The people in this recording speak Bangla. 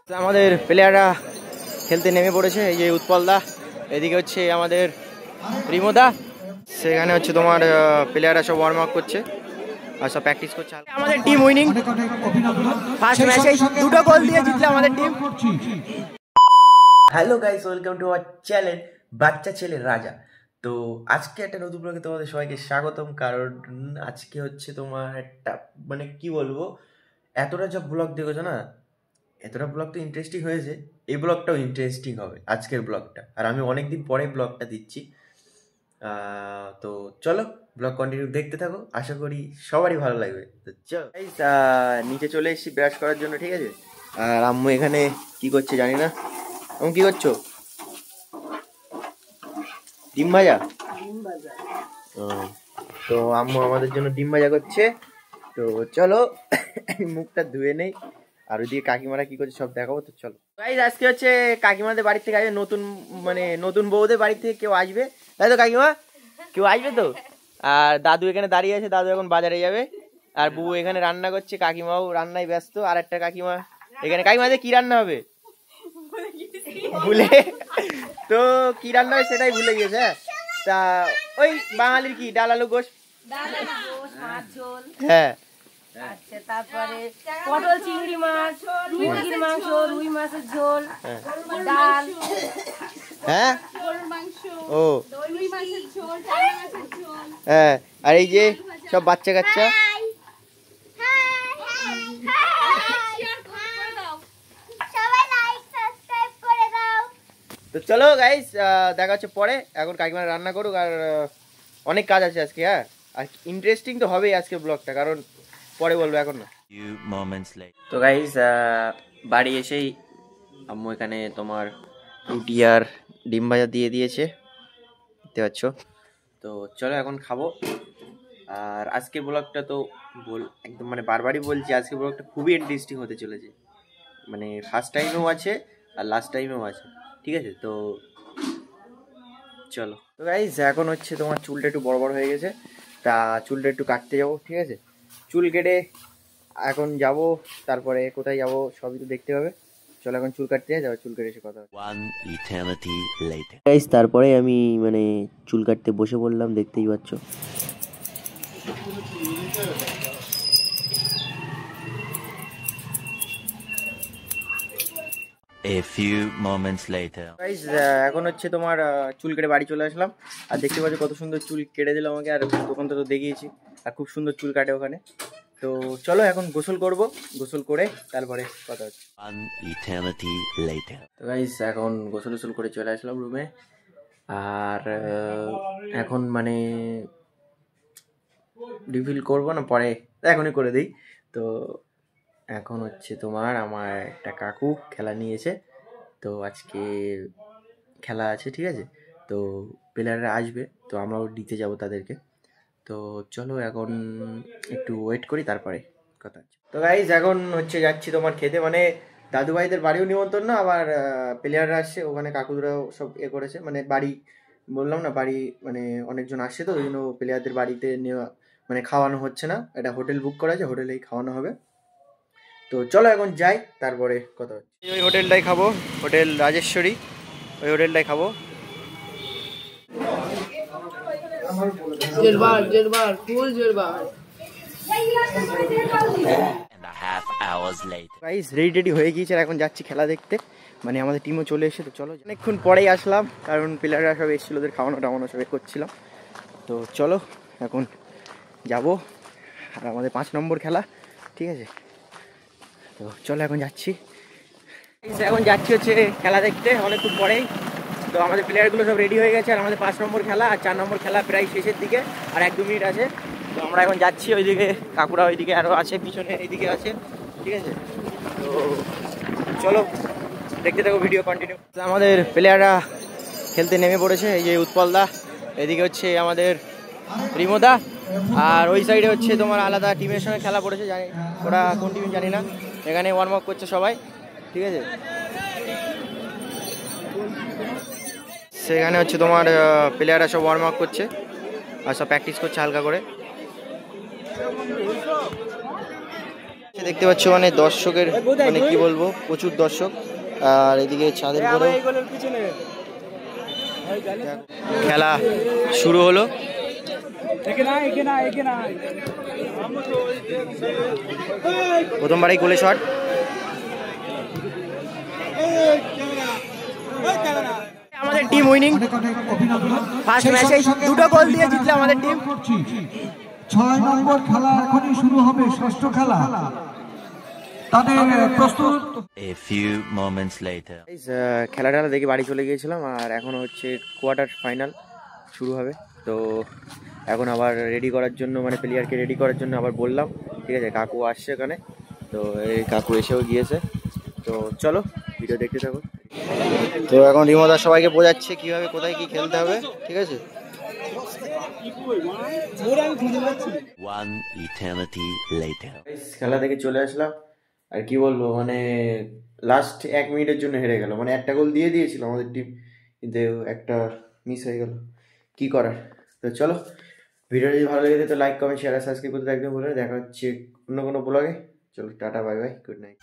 আমাদের প্লেয়াররা খেলতে নেমে পড়েছে। এই যে উৎপলদা, এদিকে হচ্ছে আমাদের রিমোদা, সেখানে হচ্ছে তোমার প্লেয়াররা সব ওয়ার্ম আপ করছে আর সব প্র্যাকটিস করছে। আমাদের টিম উইনিং, ফার্স্ট ম্যাচে দুটো গোল দিয়ে জিতলে আমাদের team. Hello guys, welcome to our channel বাচ্চা ছেলে রাজা। তো আজকে একটা নতুন ব্লগে তোমাদের সবাইকে স্বাগতম। কারণ আজকে হচ্ছে তোমার একটা মানে কি বলবো, এতটা যা ব্লগ দেখেছো না, এতটা ব্লগ তো ইন্টারেস্টিং হয়েছে, এই ব্লগটাও ইন্টারেস্টিং হবে আজকের ব্লগটা। আর আমি অনেকদিন পরে ব্লগটা দিচ্ছি। তো চলো ব্লগ কন্টিনিউ দেখতে থাকো, আশা করি সবারই ভালো লাগবে। তো চলো গাইস, নিচে চলে এসেছি ব্রাশ করার জন্য, ঠিক আছে। আর আম্মু এখানে কি করছে জানি না। আম্মু কি করছো? ডিম ভাজা। তো আম্মু আমাদের জন্য ডিম ভাজা করছে। তো চলো মুখটা ধুয়ে নেই, আর ওইদিকে কাকিমারা কি করছে সব দেখাবো। তো চলো গাইস, আজকে হচ্ছে কাকিমাদের বাড়ি থেকে আসবে নতুন, মানে নতুন বউদের বাড়ি থেকে কেউ আসবে, তাই তো কাকিমা? কেউ আসবে তো। আর দাদু এখানে দাঁড়িয়ে আছে, দাদু এখন বাজারে যাবে। আর বউ এখানে রান্না করছে, কাকিমাও রান্নায় ব্যস্ত। আর একটা কাকিমা এখানে, কাকিমাদের কি রান্না হবে ভুলে, তো কি রান্না হবে সেটাই ভুলে গেছে। তা ওই বাঙালির কি ডাল আলু গোশ, হ্যাঁ। আচ্ছা, তারপরে পটল চিংড়ি মাছ, মুরগির মাংস, রুই মাছের ঝোল, ডাল, হ্যাঁ ও হ্যাঁ। আর এই যে সব বাচ্চা কাচ্চা। তো চলো গাইস, দেখা হচ্ছে পরে। এখন কাকিমা রান্না করুক, আর অনেক কাজ আছে আজকে। হ্যাঁ, আর ইন্টারেস্টিং তো হবেই আজকে ব্লগটা, কারণ পরে বলবো, এখন না। তো গাইস, বাড়ি এসেই আম্মু এখানে তোমার রুটি আর ডিম ভাজা দিয়ে দিয়েছে, দেখতে পাচ্ছ। তো চলো এখন খাবো। আর আজকের ব্লগটা তো একদম মানে বারবারই বলছি, আজকের ব্লগটা খুবই ইন্টারেস্টিং হতে চলেছে। মানে ফার্স্ট টাইমেও আছে আর লাস্ট টাইমেও আছে, ঠিক আছে। তো চলো। তো গাইস, এখন হচ্ছে তোমার চুলটা একটু বড় বড় হয়ে গেছে, তা চুলটা একটু কাটতে যাবো, ঠিক আছে। চুল কেটে এখন যাব, তারপরে কোথায় যাব সবই তো দেখতে হবে। চলো এখন চুল কাটতে যাই, চুল কেটে এসে কথা হবে। গাইস, তারপরে আমি মানে চুল কাটতে বসে পড়লাম, দেখতেই পাচ্ছ। A few moments later. Guys, এখন হচ্ছে তোমার চুল কেটে বাড়ি চলে আসলাম। আর দেখতে পাচ্ছ কত সুন্দর চুল কেটে দিল আমাকে, আর দোকানটা তো দেখিয়েছি, আর খুব সুন্দর চুল কাটে ওখানে। তো চলো এখন গোসল করব, গোসল করে তারপরে কথা হচ্ছে। One eternity later. তো গাইস, এখন গোসল করে চলে আসলাম রুমে। আর এখন মানে রিভিল করবো না, পরে এখনই করে দিই। তো এখন হচ্ছে তোমার আমার একটা কাকু খেলা নিয়েছে, তো আজকে খেলা আছে, ঠিক আছে। তো প্লেয়াররা আসবে, তো আমরাও দিতে যাব তাদেরকে। তো চলো এখন একটু ওয়েট করি, তারপরে কথা হচ্ছে। তো গাইজ, এখন হচ্ছে যাচ্ছি তোমার খেতে, মানে দাদু ভাইদের বাড়িও নিমন্ত্রণ না, আবার প্লেয়াররা আসছে, ওখানে কাকুরাও সব করেছে, মানে বাড়ি বললাম না, বাড়ি মানে অনেকজন আসছে, তো ওই জন্য প্লেয়ারদের বাড়িতে নেওয়া মানে খাওয়ানো হচ্ছে না, একটা হোটেল বুক করা আছে, হোটেলেই খাওয়ানো হবে। তো চলো এখন যাই, তারপরে কথা হচ্ছে। ওই হোটেলটাই খাবো, হোটেল রাজেশ্বরী, ওই হোটেলটাই খাবো। And a half hours later. Guys, ready হয়ে গিয়েছে, এখন যাচ্ছি খেলা দেখতে, মানে আমাদের টিমও চলে এসে। তো চলো, অনেকক্ষণ পরেই আসলাম, কারণ প্লেয়াররা সব এসেছিলো, ওদের খাওয়ানো টাওয়ানো সব করছিলাম। তো চলো এখন যাব, আর আমাদের 5 নম্বর খেলা, ঠিক আছে। তো চলো এখন যাচ্ছি, এখন যাচ্ছি হচ্ছে খেলা দেখতে অনেকক্ষণ পরেই। তো আমাদের প্লেয়ারগুলো সব রেডি হয়ে গেছে, আর আমাদের 5 নম্বর খেলা আর 4 নম্বর খেলা প্রায় শেষের দিকে, আর 1-2 মিনিট আছে। তো আমরা এখন যাচ্ছি, ওইদিকে কাকুরা ওইদিকে আরও আছে, পিছনে এইদিকে আছে, ঠিক আছে। তো চলো দেখতে থাকো, ভিডিও কন্টিনিউ। আমাদের প্লেয়াররা খেলতে নেমে পড়েছে, এই যে উৎপলদা, এদিকে হচ্ছে আমাদের রিমোদা, আর ওই সাইডে হচ্ছে তোমার আলাদা টিমের সঙ্গে খেলা পড়েছে, জানি ওরা কোন টিম জানি না। এখানে ওয়ার্ম আপ করছে সবাই, ঠিক আছে। সেখানে হচ্ছে তোমার প্লেয়াররা সব ওয়ার্ম আপ করছে আর সব প্র্যাকটিস করছে হালকা করে। দেখতে পাচ্ছ মানে দর্শকের মানে কি বলবো প্রচুর দর্শক। আর এদিকে ছাদের উপরে খেলা শুরু হলো। প্রথমবারই গোলে শট। আমাদের টিম উইনিং, ফার্স্ট ম্যাচে 2টো গোল দিয়ে জিতলো আমাদের টিম। 6 নম্বর খেলা এখনই শুরু হবে, ষষ্ঠ খেলা তাদের প্রস্তুত। A few moments later. খেলাটা দেখে বাড়ি চলে গিয়েছিলাম, আর এখন হচ্ছে কোয়ার্টার ফাইনাল শুরু হবে। তো এখন আবার রেডি করার জন্য মানে প্লেয়ারকে রেডি করার জন্য আবার বললাম, ঠিক আছে কাকু আসছে এখানে। তো এই কাকু এসেও গিয়েছে। তো চলো ভিডিও দেখতে থাকো। তো এখন রিমোদা সবাইকে বোঝাচ্ছে কিভাবে কোথায় কি খেলতে হবে, ঠিক আছে। One eternity later. খেলা দেখে চলে আসলাম, আর কি বলবো মানে লাস্ট 1 মিনিটের জন্য হেরে গেল। মানে একটা গোল দিয়ে দিয়েছিল আমাদের টিম, কিন্তু একটা মিস হয়ে গেল, কি করার। তো চলো ভিডিও যদি ভালো লেগে তো লাইক কমেন্ট শেয়ার আর সাবস্ক্রাইব করতে একদম ভুলে। দেখা হচ্ছে অন্য কোনো ব্লগে। চলো tata, bye bye, good night.